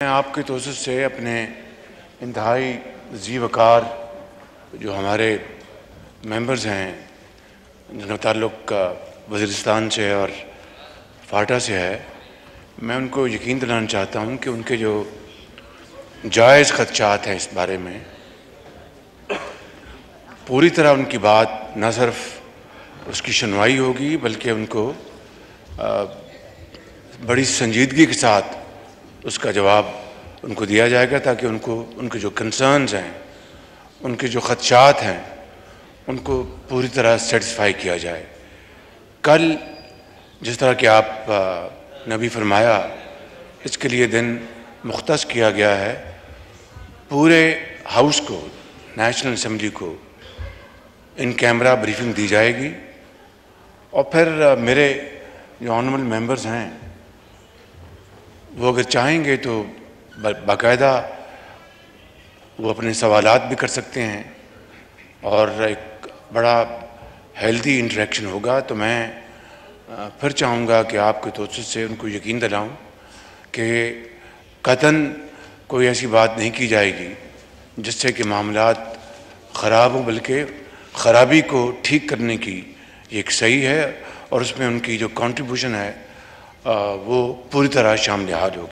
मैं आपके तोसत से अपने इंतहाई ज़ी वक़ार जो हमारे मेंबर्स हैं जिनका ताल्लुक़ वज़ीरिस्तान से और फाटा से है, मैं उनको यकीन दिलाना चाहता हूँ कि उनके जो जायज़ ख़दशात हैं इस बारे में पूरी तरह उनकी बात न सिर्फ उसकी सुनवाई होगी बल्कि उनको बड़ी संजीदगी के साथ उसका जवाब उनको दिया जाएगा ताकि उनके जो कंसर्न्स हैं, उनके जो ख़दशात हैं, उनको पूरी तरह सेटिस्फाई किया जाए। कल जिस तरह कि आप नबी फरमाया, इसके लिए दिन मुख्तस किया गया है। पूरे हाउस को, नेशनल असम्बली को इन कैमरा ब्रीफिंग दी जाएगी और फिर मेरे जो ऑनरेबल मेंबर्स हैं वो अगर चाहेंगे तो बाकायदा वो अपने सवालात भी कर सकते हैं और एक बड़ा हेल्दी इंटरेक्शन होगा। तो मैं फिर चाहूँगा कि आपके तोसत से उनको यकीन दिलाऊँ कि कतन कोई ऐसी बात नहीं की जाएगी जिससे कि मामलात ख़राब हों, बल्कि ख़राबी को ठीक करने की एक सही है और उसमें उनकी जो कंट्रीब्यूशन है वो पूरी तरह शामिल होगी।